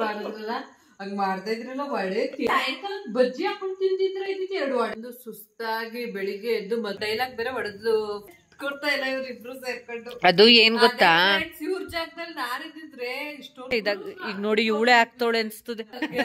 ಬಾರದ್ರಲ್ಲ ಹಂಗ್ ಮಾಡ್ತಾ ಇದ್ರಲ್ಲ ವಡೆ ಸಾಯಂಕಾಲ ಬಜ್ಜಿ ಹಾಕೊಂಡ್ ತಿಂದಿದ್ರೆ ಇದಕ್ಕೆ 2 ವಡೆ ಸುಸ್ತಾಗಿ ಬೆಳಿಗ್ಗೆ ಎದ್ದು ಡೈಲಾಗ್ ಬೇರೆ ಹೊಡೆದು ಕೊಡ್ತಾ ಇಲ್ಲ ಇವ್ರಿಬ್ರು ಸೇರ್ಕೊಂಡು. ಅದು ಏನ್ ಗೊತ್ತಾ, ಇವ್ರ ಜಾಗದಲ್ಲಿ ನಾನಿದ್ರೆ ಇಷ್ಟೊಂದು ಈಗ ನೋಡಿ ಇವಳೆ ಆಗ್ತಾಳೆ ಅನ್ಸ್ತದೆ.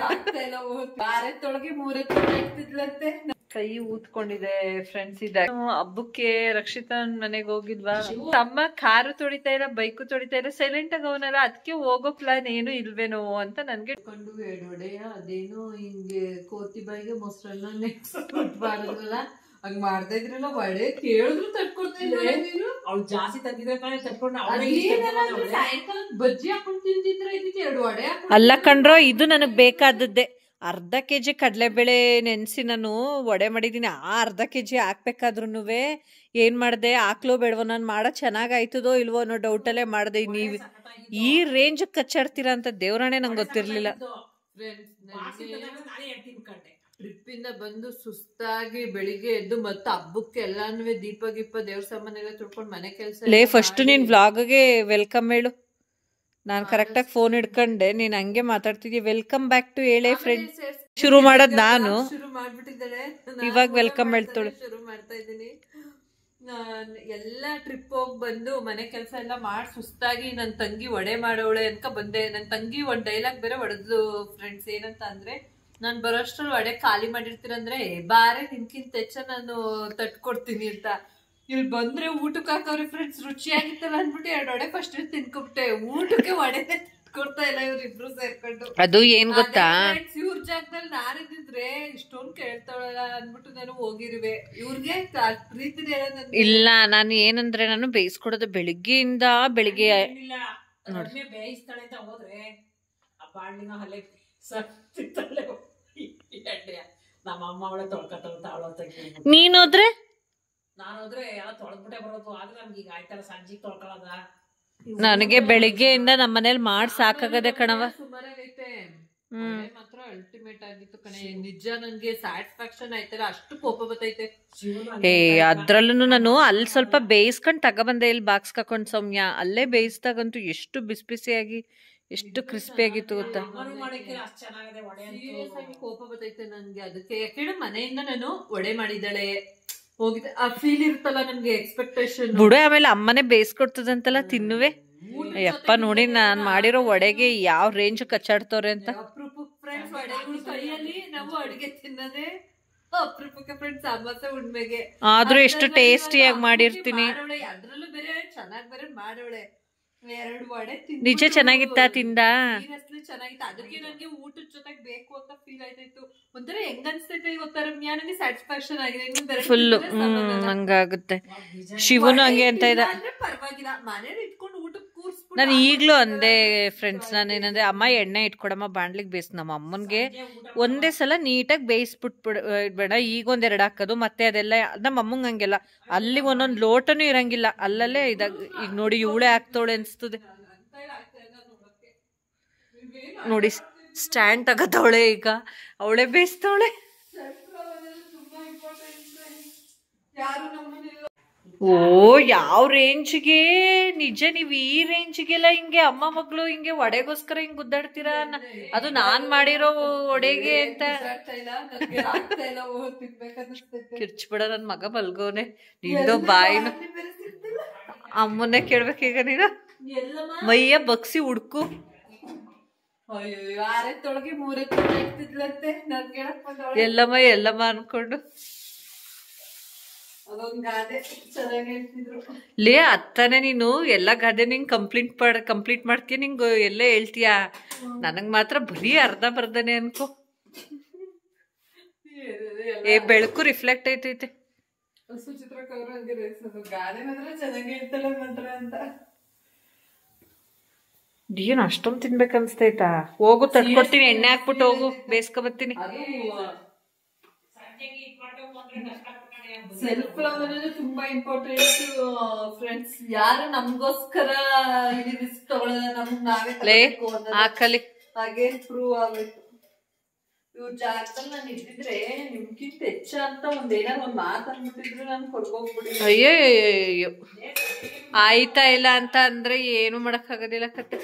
ಆಗ್ತಾ ಇಲ್ಲ, 6 3 ಆಗ್ತಿದ್ಲಂತೆ. ಕೈ ಊದ್ಕೊಂಡಿದೆ ಫ್ರೆಂಡ್ಸ್. ಇದೆ ಹಬ್ಬಕ್ಕೆ ರಕ್ಷಿತಾ ಮನೆಗೆ ಹೋಗಿದ್ವಾ, ತಮ್ಮ ಕಾರು ತೊಳಿತಾ ಇಲ್ಲ, ಬೈಕು ತೊಳಿತಾ ಇಲ್ಲ, ಸೈಲೆಂಟ್ ಆಗಿ ಅವನಲ್ಲ. ಅದಕ್ಕೆ ಹೋಗೋ ಪ್ಲಾನ್ ಏನು ಇಲ್ವೇನೋ ಅಂತ ನನ್ಗೆ ಕೊಂಡು 2 ವಡೆಯ ಅದೇನು ಹಿಂಗೆ ಕೋತಿ ಬಾಯಿಗೆ ಮೊಸರನ್ನ ನೆಕ್ಸ್ಬಾರದ್ರಲ್ಲ ಹಂಗ್ ಮಾಡ್ತಾ ಇದ್ರಲ್ಲ ವಡೆ ಕೇಳಿದ್ರು ತಟ್ಕೊಡ್ತಾ ಇದ್ರೆ ಅವ್ಳು ಜಾಸ್ತಿ ತಂದಿದ್ರೆ ತಟ್ಕೊಂಡು ಸಾಯಂಕಾಲ ಬಜ್ಜಿ ಹಾಕೊಂಡ್ ತಿಂದಿದ್ರೆ ಇದಕ್ಕೆ 2 ವಡೆ ಅಲ್ಲ ಕಂಡ್ರೋ. ಇದು ನನಗ್ ಬೇಕಾದದ್ದೇ. ಅರ್ಧ ಕೆಜಿ ಕಡಲೆಬೇಳೆ ನೆನ್ಸಿ ನಾನು ವಡೆ ಮಾಡಿದೀನಿ. ಅರ್ಧ ಕೆಜಿ ಹಾಕ್ಬೇಕಾದ್ರೂ ಏನ್ ಮಾಡ್ದೆ, ಹಾಕ್ಲೋ ಬೇಡವೋ, ನಾನು ಮಾಡೋ ಚೆನ್ನಾಗಾಯ್ತದೋ ಇಲ್ವೋ ಅನ್ನೋ ಡೌಟಲ್ಲೇ ಮಾಡ್ದೆ. ನೀವ್ ಈ ರೇಂಜ್ ಕಚ್ಚಾಡ್ತೀರಾ ಅಂತ ದೇವ್ರಾಣೆ ನಂಗೆ ಗೊತ್ತಿರ್ಲಿಲ್ಲ. ಟ್ರಿಪ್ ಇಂದ ಬಂದು ಸುಸ್ತಾಗಿ ಬೆಳಿಗ್ಗೆ ಎದ್ದು ಮತ್ತೆ ಹಬ್ಬಕ್ಕೆ ಎಲ್ಲಾನು ದೀಪ ಗೀಪ ದೇವ್ರ ಸಾಮಾನೆಲ್ಲ ತುಳ್ಕೊಂಡು ಮನೆ ಕೆಲಸ. ಲೇ ಫಸ್ಟ್ ನೀನ್ ವ್ಲಾಗ್ಗೆ ವೆಲ್ಕಮ್ ಹೇಳು. ನಾನ್ ಕರೆಕ್ಟಾಗಿ ಫೋನ್ ಹಿಡ್ಕೊಂಡೆ, ನೀನ್ ಹಂಗೆ ಮಾತಾಡ್ತಿದ್ದಿ. ವೆಲ್ಕಮ್ ಬ್ಯಾಕ್ ಟು ಹೇಳೇ ಫ್ರೆಂಡ್. ಶುರು ಮಾಡೋದ್ ನಾನು, ಶುರು ಮಾಡ್ಬಿಟ್ಟಿದ್ದಾಳೆ. ಇವಾಗ ವೆಲ್ಕಮ್ ಹೇಳ್ತಾಳೆ. ಶುರು ಮಾಡ್ತಾ ಇದ್ದೀನಿ. ಎಲ್ಲಾ ಟ್ರಿಪ್ ಹೋಗಿ ಬಂದು ಮನೆ ಕೆಲಸ ಎಲ್ಲ ಮಾಡಿ ಸುಸ್ತಾಗಿ ನನ್ ತಂಗಿ ವಡೆ ಮಾಡೋಳೆ ಅನ್ಕ ಬಂದೆ. ನನ್ ತಂಗಿ ಒಂದ್ ಡೈಲಾಗ್ ಬೇರೆ ಹೊಡೆದ್ಲು ಫ್ರೆಂಡ್ಸ್. ಏನಂತ ಅಂದ್ರೆ, ನಾನ್ ಬರೋಷ್ಟ್ರಲ್ಲಿ ವಡೆ ಖಾಲಿ ಮಾಡಿರ್ತೀರಂದ್ರೆ ಬಾರೆ ನಿನ್ಕಿಂತ ಹೆಚ್ಚ ನಾನು ತಟ್ಕೊಡ್ತೀನಿ ಅಂತ. ಇಲ್ಲಿ ಬಂದ್ರೆ ಊಟಕ್ಕೆ ಹಾಕವ್ರಿ ಫ್ರೆಂಡ್ಸ್. ರುಚಿಯಾಗಿತ್ತಲ್ಲ ಅಂದ್ಬಿಟ್ಟು 2 ವಡೆ ಫಸ್ಟ್ ತಿನ್ಕೊಬಿಟ್ಟೆ. ಊಟಕ್ಕೆ ವಡೆ ಕೊಡ್ತಾ ಇಲ್ಲ ಇವ್ರಿಬ್ರು ಸೇರ್ಕೊಂಡು. ಅದು ಏನ್ ಗೊತ್ತಾ, ಇವ್ರ ಜಾಗದಲ್ಲಿ ನಾನಿದ್ರೆ ಇಷ್ಟೊಂದು ಕೇಳ್ತಾವಳಲ್ಲ ಅಂದ್ಬಿಟ್ಟು ನಾನು ಹೋಗಿರುವೆ. ಇವ್ರಿಗೆ ಪ್ರೀತಿ ಇಲ್ಲ. ನಾನು ಏನಂದ್ರೆ, ನಾನು ಬೇಯಿಸ್ಕೊಡೋದು ಬೆಳಿಗ್ಗೆಯಿಂದ ಬೆಳಿಗ್ಗೆ ಬೇಯಿಸ್ತಾಳೆ ಅಂತ ಹೋದ್ರೆ ಆ ಬಾಳ್ನಿನ ಹಲ್ಲೆ ನಮ್ಮ ಅಮ್ಮ ಅವಳೆ ತೊಳ್ಕೊತಾಳ. ನೀನೋದ್ರೆ ನಾನೋದ್ರೆ ಎಲ್ಲ ತೊಳೆದ್ಬಿಟ್ಟೆ ಬರೋದು. ಆದ್ರೆ ನಮ್ಗೆ ಈಗ ಆಯ್ತಲ್ಲ ಸಂಜೆಗೆ ತೊಳ್ಕೊಳ್ಳೋದ. ನನಗೆ ಬೆಳಿಗ್ಗೆಯಿಂದ ನಮ್ಮ ಮನೇಲಿ ಮಾಡಿ ಸಾಕಾಗದೆ ಕಣವ. ಸುಮಾರಾಗೈತೆ. ಮಾತ್ರ ಅಲ್ಟಿಮೇಟ್ ಆಗಿತ್ತು ಕಣೆ. ನಿಜ ನನ್ಗೆ ಸ್ಯಾಟಿಸ್ಫ್ಯಾಕ್ಷನ್ ಆಯ್ತಲ್ಲ, ಅಷ್ಟು ಕೋಪ ಬರ್ತೈತೆ. ಅದ್ರಲ್ಲೂ ನಾನು ಅಲ್ಲಿ ಸ್ವಲ್ಪ ಬೇಯಿಸ್ಕೊಂಡ್ ತಗೊಬಂದೆ, ಇಲ್ಲಿ ಬಾಕ್ಸ್ ಹಾಕೊಂಡ್ ಸೌಮ್ಯ. ಅಲ್ಲೇ ಬೇಯಿಸ್ದಾಗಂತೂ ಎಷ್ಟು ಬಿಸಿ ಬಿಸಿಯಾಗಿ ಎಷ್ಟು ಕ್ರಿಸ್ಪಿ ಆಗಿತ್ತು ಗೊತ್ತಾ. ಕೋಪ ಬರ್ತೈತೆ ನನ್ಗೆ. ಅದಕ್ಕೆ ಯಾಕೆ ಮನೆಯಿಂದ ನಾನು ವಡೆ ಮಾಡಿದ್ದಾಳೆ ಹೋಗಿದೆ ಆ ಫೀಲ್ ಇರುತ್ತಲ್ಲ ನನ್ಗೆ, ಎಕ್ಸ್ಪೆಕ್ಟೇಷನ್ ಬಿಡು. ಆಮೇಲೆ ಅಮ್ಮನೆ ಬೇಯಿಸ್ಕೊಡ್ತದಂತಲ್ಲ ತಿನ್ನುವೆ. ಯಪ್ಪ ನೋಡಿ ನಾನ್ ಮಾಡಿರೋ ವಡೆಗೆ ಯಾವ ರೇಂಜ್ ಕಚ್ಚಾಡ್ತವ್ರೆ ಅಂತ. ಕೈಯಲ್ಲಿ ನಾವು ಅಡಿಗೆ ತಿನ್ನೋದೇ ಅಪರೂಪಕ್ಕೆ ಫ್ರೆಂಡ್ಸ್. ಅಮ್ಮತ್ತೆ ಉಣ್ಮೆಗೆ ಆದ್ರೂ ಎಷ್ಟು ಟೇಸ್ಟಿಯಾಗಿ ಮಾಡಿರ್ತೀನಿ. ಅದ್ರಲ್ಲೂ ಬೇರೆ ಚೆನ್ನಾಗ್ ಬೇರೆ ಮಾಡೋಳೆ. 2 ವಡೆ ನಿಜ ಚೆನ್ನಾಗಿತ್ತ ತಿಂದ. ಚೆನ್ನಾಗಿತ್ತು. ಅದಕ್ಕೆ ನನ್ಗೆ ಊಟದ ಜೊತೆಗೆ ಬೇಕು ಅಂತ ಫೀಲ್ ಆಯ್ತಾಯ್ತು. ಒಂಥರ ಹೆಂಗ್ ಅನ್ಸ್ತೈತೆ ಗೊತ್ತಾ ರಮ್ಯಾ, ನನಗೆ ಸ್ಯಾಟಿಸ್ಫ್ಯಾಕ್ಷನ್ ಆಗಿದೆ ಫುಲ್. ಹಂಗಾಗುತ್ತೆ. ಶಿವನು ಹಂಗೆ ಅಂತ ಇದ್ದ. ಪರವಾಗಿಲ್ಲ ಮನೇಲಿ ಇಟ್ಕೊಂಡು ಊಟಕ್ಕೆ ಕೂರ್ಸ್ಬಿಟ್ಟು. ನಾನು ಈಗ್ಲೂ ಅಂದೆ ಫ್ರೆಂಡ್ಸ್, ನಾನು ಏನಂದ್ರೆ, ಅಮ್ಮ ಎಣ್ಣೆ ಇಟ್ಕೊಡಮ್ಮ ಬಾಣ್ಲಿಗೆ ಬೇಯಿಸ್. ನಮ್ಮ ಅಮ್ಮನ್ಗೆ ಒಂದೇ ಸಲ ನೀಟಾಗಿ ಬೇಯಿಸ್ಬಿಟ್ಬೇಡ, ಈಗ 1-2 ಹಾಕೋದು ಮತ್ತೆ ಅದೆಲ್ಲ. ನಮ್ಮ ಅಮ್ಮಂಗೆ ಹಂಗೆಲ್ಲ ಅಲ್ಲಿ ಒಂದೊಂದು ಲೋಟನೂ ಇರಂಗಿಲ್ಲ. ಅಲ್ಲಲ್ಲೇ ಇದಾಗ ಈಗ ನೋಡಿ ಇವಳೆ ಆಗ್ತಾವಳೆ ಅನ್ಸ್ತದೆ ನೋಡಿ. ಸ್ಟ್ಯಾಂಡ್ ತಗತವಳೆ ಈಗ, ಅವಳೆ ಬೇಯಿಸ್ತವಳೆ. ಓ ಯಾವ ರೇಂಜ್ಗೆ ನಿಜ. ನೀವ್ ಈ ರೇಂಜ್ಗೆಲ್ಲ ಹಿಂಗೆ ಅಮ್ಮ ಮಗಳು ಹಿಂಗೆ ವಡೆಗೋಸ್ಕರ ಹಿಂಗ್ ಗುದ್ದಾಡ್ತೀರಾ. ಅದು ನಾನ್ ಮಾಡಿರೋ ವಡೆಗೆ ಅಂತ ಕಿರ್ಚ್ಬಿಡ. ನನ್ ಮಗ ಮಲ್ಗೋನೆ. ನಿಂದು ಬಾಯಿನ ಅಮ್ಮನ್ನೇ ಕೇಳ್ಬೇಕೀಗ ನೀನು. ಮೈಯ ಬಗ್ಸಿ ಹುಡ್ಕು. ಎಲ್ಲಮ್ಮ ಅನ್ಕೊಂಡು ಲೇ ಅತ್ತಾನೆ ನೀನು ಎಲ್ಲ ಗಾದೆ ನಿಂಗ್ ಕಂಪ್ಲೀಟ್ ಮಾಡ್ತೀಯ. ನಿಂಗ್ ಎಲ್ಲ ಹೇಳ್ತೀಯ. ನನಗ್ ಮಾತ್ರ ಬರೀ ಅರ್ಧ ಬರ್ಧನೆ ಅನ್ಕೋ. ಬೆಳಕು ರಿಫ್ಲೆಕ್ಟ್ ಐತೈತೆ. ಏನ್ ಅಷ್ಟೊಂದು ತಿನ್ಬೇಕನ್ಸ್ತೈತಾ? ಹೋಗು ತಟ್ಕೊಡ್ತೀನಿ, ಎಣ್ಣೆ ಹಾಕ್ಬಿಟ್ಟು ಹೋಗು, ಬೇಯಿಸ್ಕೊ ಬರ್ತೀನಿ. ಸೆಲ್ಫ್ ಲವ್ ಅನ್ನೋದು ತುಂಬಾ ಇಂಪಾರ್ಟೆಂಟ್ ಫ್ರೆಂಡ್ಸ್. ಯಾರು ನಮ್ಗೋಸ್ಕರ ಇಲ್ಲಿ ರಿಸ್ಕ್ ತಗೊಳ್ಳೋದ, ನಮ್ಗ್ ನಾವೇ ಹಾಕಲಿ ಹಾಗೆ ಪ್ರೂವ್ ಆಗ್ಬೇಕು. ಇವ್ರ ಜಾಗದಲ್ಲಿ ನಾನು ಇದ್ದಿದ್ರೆ ನಿಮ್ಗಿಂತ ಹೆಚ್ಚ ಅಂತ ಏನಾದ್ರು ಒಂದ್ ಮಾತು ಅಂದ್ಬಿಟ್ಟಿದ್ರು ನಾನು ಕೊಡ್ಕೋಗ್ಬಿಡಿ. ಅಯ್ಯೋ ಆಯ್ತಾ ಇಲ್ಲ ಅಂತ ಅಂದ್ರೆ ಏನು ಮಾಡಕ್ ಆಗೋದಿಲ್ಲ ಕತೆ.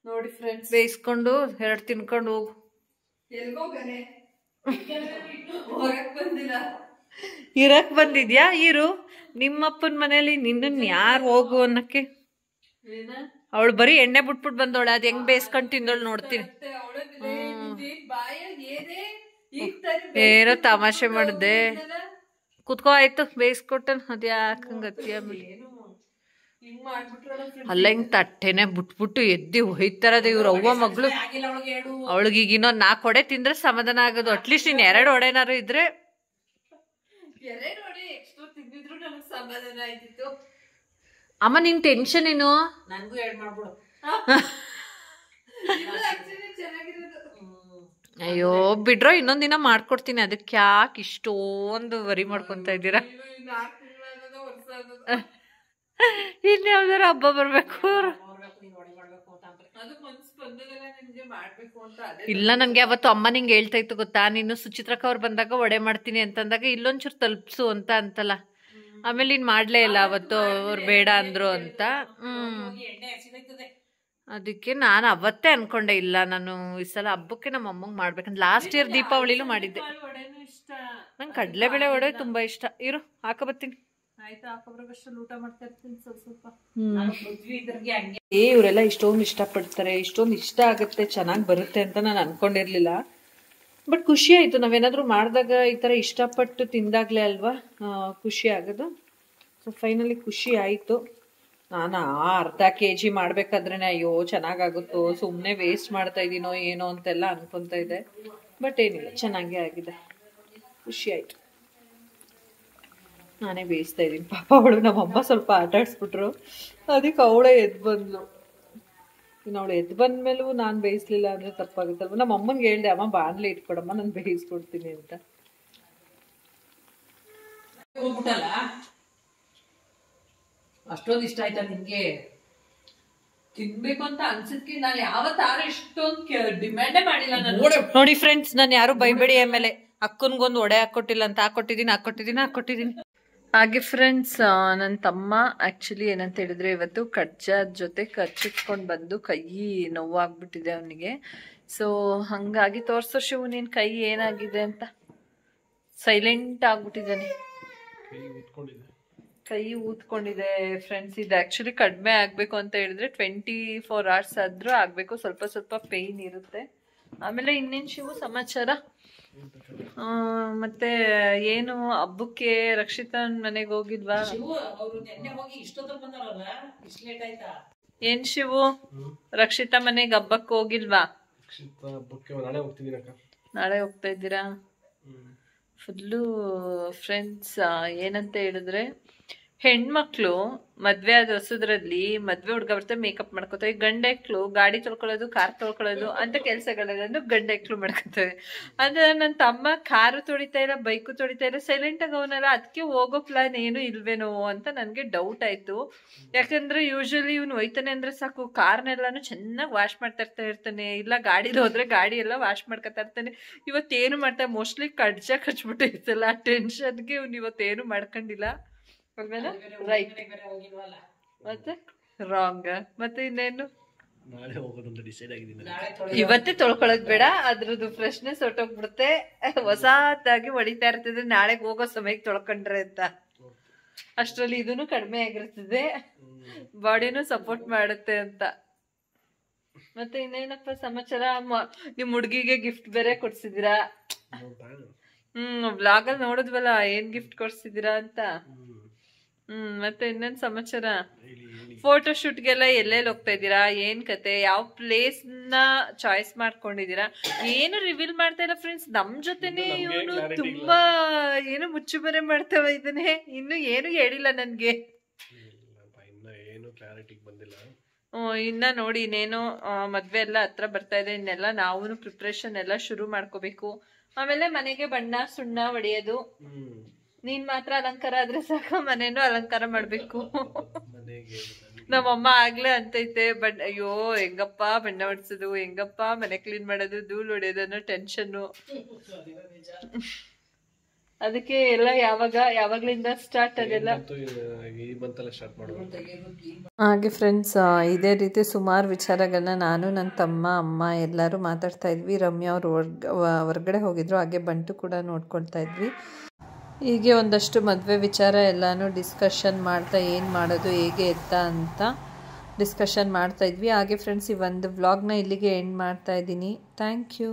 ನೋಡಿ ಫ್ರೆಂಡ್ಸ್, ಬೇಯಿಸ್ಕೊಂಡು 2 ತಿನ್ಕೊಂಡು ಹೋಗು. ಇರಕ್ ಬಂದಿದ್ಯಾ? ಇರು, ನಿಮ್ಮಪ್ಪನ ಮನೇಲಿ ನಿನ್ನ ಯಾರು ಹೋಗು ಅನ್ನಕ್ಕೆ. ಅವಳು ಬರೀ ಎಣ್ಣೆ ಬಿಟ್ಬಿಟ್ಟು ಬಂದವಳೆ, ಅದ್ ಹೆಂಗ್ ಬೇಯಿಸ್ಕೊಂಡ್ ತಿಂದವಳು ನೋಡ್ತೀನಿ. ಏನೋ ತಮಾಷೆ ಮಾಡ್ದೆ. ಕುತ್ಕೋ, ಆಯ್ತು ಬೇಯಿಸ್ಕೊಟ್ಟನ್. ಅದ್ಯಾಕಂಗತ್ಯ ಅಲ್ಲ, ಹಿಂಗ್ ತಟ್ಟೆನೆ ಬಿಟ್ಬಿಟ್ಟು ಎದ್ದಿ ಹೋಯ್ತಾರದ ಇವ್ರ ಅವ್ವ ಮಗಳು. ಅವಳಿಗೆ ಇನ್ನೊಂದ್ 4 ವಡೆ ತಿಂದ್ರೆ ಸಮಾಧಾನ ಆಗೋದು. ಅಟ್ಲೀಸ್ಟ್ ಇನ್ 2 ವಡೆನಾರು ಇದ್ರೆ. ಅಮ್ಮ ನಿನ್ ಟೆನ್ಷನ್ ಏನು? ನನ್ಗೂ 2 ಮಾಡ್ಬಿಡು. ಅಯ್ಯೋ ಬಿಡ್ರೋ, ಇನ್ನೊಂದ್ ದಿನ ಮಾಡ್ಕೊಡ್ತೀನಿ. ಅದಕ್ಕೆ ಯಾಕೆ ಇಷ್ಟೊಂದು ವರಿ ಮಾಡ್ಕೊಂತ ಇದ್ದೀರಾ? ಇನ್ಯಾವ್ದಾರ ಹಬ್ಬ ಬರ್ಬೇಕು. ಇಲ್ಲ, ನನ್ಗೆ ಅವತ್ತು ಅಮ್ಮ ನಿಂಗೆ ಹೇಳ್ತಾ ಇತ್ತು ಗೊತ್ತಾ, ನೀನು ಸುಚಿತ್ರಕ್ಕ ಅವ್ರು ಬಂದಾಗ ವಡೆ ಮಾಡ್ತೀನಿ ಅಂತಂದಾಗ ಇಲ್ಲೊಂಚೂರು ತಲುಪ್ಸು ಅಂತಲ್ಲ. ಆಮೇಲೆ ನೀನ್ ಮಾಡ್ಲೇ ಇಲ್ಲ ಅವತ್ತು, ಅವ್ರು ಬೇಡ ಅಂದ್ರು ಅಂತ. ಅದಕ್ಕೆ ನಾನು ಅವತ್ತೇ ಅನ್ಕೊಂಡೆ, ಇಲ್ಲ ನಾನು ಈ ಸಲ ಹಬ್ಬಕ್ಕೆ ನಮ್ಮ ಅಮ್ಮಂಗ್ ಮಾಡ್ಬೇಕಂತ. ಲಾಸ್ಟ್ ಇಯರ್ ದೀಪಾವಳಿಲೂ ಮಾಡಿದ್ದೆ. ನಂಗೆ ಕಡಲೆಬೇಳೆ ವಡೆ ತುಂಬಾ ಇಷ್ಟ. ಇರು ಹಾಕಬತ್ತೀನಿ. ಊಟ ಮಾಡ್ತಾ ಇರ್ತೀನಿ ಸ್ವಲ್ಪ. ಇವರೆಲ್ಲ ಇಷ್ಟೊಂದು ಇಷ್ಟಪಡ್ತಾರೆ, ಇಷ್ಟೊಂದು ಇಷ್ಟ ಆಗುತ್ತೆ, ಚೆನ್ನಾಗಿ ಬರುತ್ತೆ ಅಂತ ನಾನು ಅನ್ಕೊಂಡಿರ್ಲಿಲ್ಲ. ಬಟ್ ಖುಷಿ ಆಯ್ತು, ನಾವೇನಾದ್ರೂ ಮಾಡಿದಾಗ ಈ ತರ ಇಷ್ಟಪಟ್ಟು ತಿಂದಾಗ್ಲೇ ಅಲ್ವಾ ಖುಷಿ ಆಗೋದು. ಸೊ ಫೈನಲಿ ಖುಷಿ ಆಯ್ತು. ನಾನು ಅರ್ಧ kg ಮಾಡ್ಬೇಕಾದ್ರೇನೆ ಅಯ್ಯೋ ಚೆನ್ನಾಗಾಗುತ್ತೋ, ಸುಮ್ಮನೆ ವೇಸ್ಟ್ ಮಾಡ್ತಾ ಇದೀನೋ ಏನೋ ಅಂತೆಲ್ಲ ಅನ್ಕೊಂತ ಇದ್ದೆ. ಬಟ್ ಏನಿಲ್ಲ, ಚೆನ್ನಾಗೇ ಆಗಿದೆ, ಖುಷಿ ಆಯ್ತು. ನಾನೇ ಬೇಯಿಸ್ತಾ ಇದ್ದೀನಿ. ಪಾಪ ಅವಳು ನಮ್ಮಮ್ಮ ಸ್ವಲ್ಪ ಆಟ ಆಡಿಸ್ಬಿಟ್ರು, ಅದಕ್ಕೆ ಅವಳೇ ಎದ್ದು ಬಂದ್ಲು. ಇನ್ನು ಅವಳು ಎದ್ದು ಬಂದ್ಮೇಲೂ ನಾನು ಬೇಯಿಸ್ಲಿಲ್ಲ ಅಂದ್ರೆ ತಪ್ಪಾಗುತ್ತಲ್ವ. ನಮ್ಮ ಅಮ್ಮನ್ಗೆ ಹೇಳ್ದೆ, ಅಮ್ಮ ಬಾಣ್ಲೆ ಇಟ್ಕೊಡಮ್ಮ, ನಾನು ಬೇಯಿಸ್ಕೊಡ್ತೀನಿ ಅಂತ. ಅಷ್ಟೊಂದು ಇಷ್ಟ ಆಯ್ತಾ ನಿಮ್ಗೆ? ತಿನ್ಬೇಕು ಅಂತ ಅನ್ಸಿದ್ಕೆ ನಾನು ಯಾವತ್ತಾರು ಇಷ್ಟೊಂದು ಡಿಮ್ಯಾಂಡೇ ಮಾಡಿಲ್ಲ. ನೋಡಿ ಫ್ರೆಂಡ್ಸ್, ನಾನು ಯಾರು ಬೈಬೇಡಿ. ಆಮೇಲೆ ಅಕ್ಕನ್ಗೊಂದು ವಡೆ ಹಾಕೊಟ್ಟಿಲ್ಲ ಅಂತ ಹಾಕೊಟ್ಟಿದ್ದೀನಿ. ಹಾಗೆ ಫ್ರೆಂಡ್ಸ್, ನನ್ನ ತಮ್ಮ ಆಕ್ಚುಲಿ ಏನಂತ ಹೇಳಿದ್ರೆ, ಇವತ್ತು ಕಡ್ಜಾದ ಜೊತೆ ಕಚ್ಚಿಟ್ಕೊಂಡು ಬಂದು ಕೈ ನೋವಾಗ್ಬಿಟ್ಟಿದೆ ಅವನಿಗೆ. ಸೊ ಹಂಗಾಗಿ ತೋರ್ಸೋ ಶಿವು, ನಿನ್ ಕೈ ಏನಾಗಿದೆ ಅಂತ. ಸೈಲೆಂಟ್ ಆಗ್ಬಿಟ್ಟಿದ್ದಾನೆ, ಕೈ ಊದ್ಕೊಂಡಿದೆ ಫ್ರೆಂಡ್ಸ್. ಇದು ಆಕ್ಚುಲಿ ಕಡಿಮೆ ಆಗ್ಬೇಕು ಅಂತ ಹೇಳಿದ್ರೆ 24 hours ಆದ್ರೂ ಆಗ್ಬೇಕು. ಸ್ವಲ್ಪ ಸ್ವಲ್ಪ ಪೇಯ್ನ್ ಇರುತ್ತೆ. ಆಮೇಲೆ ಇನ್ನೇನು ಶಿವು ಸಮಾಚಾರ? ಮತ್ತೆ ಏನು ಹಬ್ಬಕ್ಕೆ ರಕ್ಷಿತನ್ ಮನೆಗೆ ಹೋಗಿದ್ವಾ? ಏನ್ ಶಿವು, ರಕ್ಷಿತಾ ಮನೆಗೆ ಹಬ್ಬಕ್ಕೆ ಹೋಗಿಲ್ವಾ? ನಾಳೆ ಹೋಗ್ತಾ ಇದ್ದೀರಾ? ಫುಲ್ಲು ಫ್ರೆಂಡ್ಸ್ ಏನಂತ ಹೇಳಿದ್ರೆ, ಹೆಣ್ಮಕ್ಳು ಮದ್ವೆ ಆದ ಹೊಸದ್ರಲ್ಲಿ ಮದ್ವೆ ಹುಡ್ಗ ಬರ್ತಾರೆ, ಮೇಕಪ್ ಮಾಡ್ಕೋತಾರೆ. ಗಂಡೆಕ್ಳು ಗಾಡಿ ತೊಳ್ಕೊಳ್ಳೋದು, ಕಾರ್ ತೊಳ್ಕೊಳ್ಳೋದು ಅಂತ ಕೆಲ್ಸಗಳನ್ನ ಗಂಡೆಕ್ಳು ಮಾಡ್ಕೋತಾರೆ. ಅಂದ್ರೆ ನನ್ನ ತಮ್ಮ ಕಾರು ತೊಳಿತಾ ಇಲ್ಲ, ಬೈಕು ತೊಳಿತಾ ಇಲ್ಲ, ಸೈಲೆಂಟ್ ಆಗಿ ಅವನಲ್ಲ. ಅದಕ್ಕೆ ಹೋಗೋ ಪ್ಲಾನ್ ಏನು ಇಲ್ವೇನೋ ಅಂತ ನನ್ಗೆ ಡೌಟ್ ಆಯ್ತು. ಯಾಕಂದ್ರೆ ಯೂಶಲಿ ಇವ್ನು ಹೋಯ್ತಾನೆ ಅಂದ್ರೆ ಸಾಕು, ಕಾರ್ನೆಲ್ಲಾನು ಚೆನ್ನಾಗಿ ವಾಶ್ ಮಾಡ್ತಾ ಇರ್ತಾನೆ, ಇಲ್ಲ ಗಾಡಿಲಿ ಹೋದ್ರೆ ಗಾಡಿ ಎಲ್ಲ ವಾಶ್ ಮಾಡ್ಕೊತಾ ಇರ್ತಾನೆ. ಇವತ್ತೇನು ಮಾಡ್ತಾ, ಮೋಸ್ಟ್ಲಿ ಕಚ್ಬಿಟ್ಟು ಇರ್ತಲ್ಲ, ಆ ಟೆನ್ಷನ್ಗೆ ಇವ್ನು ಇವತ್ತೇನು ಮಾಡ್ಕೊಂಡಿಲ್ಲ. ರೈಟ್, ಮತ್ತೆ ರಾಂಗ್. ಮತ್ತೆ ಇನ್ನೇನು, ಇವತ್ತೇ ತೊಳ್ಕೊಳಕ್ ಬೇಡ, ಅದ್ರದ್ದು ಫ್ರೆಶ್ನೆಸ್ ಹೊಟ್ಟೋಗ್ಬಿಡುತ್ತೆ. ಹೊಸದಾಗಿ ಹೊಡಿತಾ ಇರ್ತದೆ, ನಾಳೆಗೆ ಹೋಗೋ ಸಮಯಕ್ಕೆ ತೊಳ್ಕೊಂಡ್ರೆ ಅಂತ. ಅಷ್ಟ್ರಲ್ಲಿ ಇದನ್ನು ಕಡಿಮೆ ಆಗಿರ್ತದೆ, ಬಾಡಿನೂ ಸಪೋರ್ಟ್ ಮಾಡುತ್ತೆ ಅಂತ. ಮತ್ತೆ ಇನ್ನೇನಪ್ಪ ಸಮಾಚಾರ? ನಿಮ್ ಹುಡ್ಗಿಗೆ ಗಿಫ್ಟ್ ಬೇರೆ ಕೊಡ್ಸಿದೀರಾ? ವ್ಲಾಗ್ ಅಲ್ಲಿ ನೋಡಿದ್ವಲ್ಲ, ಏನ್ ಗಿಫ್ಟ್ ಕೊಡ್ಸಿದೀರಾ ಅಂತ. ಮತ್ತೆ ಇನ್ನೇನ್ ಸಮಾಚಾರ? ಫೋಟೋ ಶೂಟ್ಗೆಲ್ಲ ಎಲ್ಲೆಲ್ಲಿ ಹೋಗ್ತಾ ಇದ್ದೀರಾ? ಏನ್ ಕತೆ? ಯಾವ ಪ್ಲೇಸ್ ನ ಚಾಯ್ಸ್ ಮಾಡ್ಕೊಂಡಿದೀರಾ? ಏನು ರಿವೀಲ್ ಮಾಡ್ತಾ ಇಲ್ಲ ಫ್ರೆಂಡ್ಸ್. ನಮ್ ಜೊತೆನೆ ಇವನು ತುಂಬಾ ಏನು ಮುಚ್ಚುಮರೆ ಮಾಡ್ತಾ ಇದ್ದಾನೆ. ಇನ್ನು ಏನು ಹೇಳಿಲ್ಲ ನನ್ಗೆ. ಇನ್ನ ನೋಡಿ, ಇನ್ನೇನು ಮದ್ವೆ ಎಲ್ಲ ಹತ್ರ ಬರ್ತಾ ಇದೆ. ಇನ್ನೆಲ್ಲ ನಾವು ಪ್ರಿಪ್ರೇಷನ್ ಎಲ್ಲ ಶುರು ಮಾಡ್ಕೋಬೇಕು. ಆಮೇಲೆ ಮನೆಗೆ ಬಣ್ಣ ಸುಣ್ಣ ಹೊಡೆಯೋದು. ನೀನ್ ಮಾತ್ರ ಅಲಂಕಾರ ಆದ್ರೆ ಸಾಕ, ಮನೇನು ಅಲಂಕಾರ ಮಾಡ್ಬೇಕು. ನಮ್ಮಮ್ಮ ಆಗ್ಲೇ ಅಂತೈತೆ, ಅಯ್ಯೋ ಹೆಂಗಪ್ಪ ಬಣ್ಣ ಹೊಡ್ಸೋದು, ಹೆಂಗಪ್ಪ ಮನೆ ಕ್ಲೀನ್ ಮಾಡೋದು, ಧೂಳು ಹೊಡೆಯೋದು ಅನ್ನೋ ಟೆನ್ಷನ್ನು. ಅದಕ್ಕೆ ಎಲ್ಲ ಯಾವಾಗ್ಲಿಂದ ಸ್ಟಾರ್ಟ್ ಅದೆಲ್ಲ ಹಾಗೆ ಫ್ರೆಂಡ್ಸ್. ಇದೇ ರೀತಿ ಸುಮಾರು ವಿಚಾರಗಳನ್ನ ನಾನು ನನ್ನ ತಮ್ಮ ಅಮ್ಮ ಎಲ್ಲರೂ ಮಾತಾಡ್ತಾ ಇದ್ವಿ. ರಮ್ಯಾ ಅವರು ಹೊರಗಡೆ ಹೋಗಿದ್ರು, ಹಾಗೆ ಬಂಟು ಕೂಡ ನೋಡ್ಕೊಳ್ತಾ ಇದ್ವಿ. ಹೀಗೆ ಒಂದಷ್ಟು ಮದುವೆ ವಿಚಾರ ಎಲ್ಲಾನು ಡಿಸ್ಕಷನ್ ಮಾಡ್ತಾ ಏನು ಮಾಡೋದು ಹೇಗೆ ಎತ್ತ ಅಂತ ಡಿಸ್ಕಷನ್ ಮಾಡ್ತಾ ಇದ್ವಿ. ಹಾಗೆ ಫ್ರೆಂಡ್ಸ್, ಈ ಒಂದು ವ್ಲಾಗ್ನ ಇಲ್ಲಿಗೆ ಎಂಡ್ ಮಾಡ್ತಾ ಇದ್ದೀನಿ. Thank you.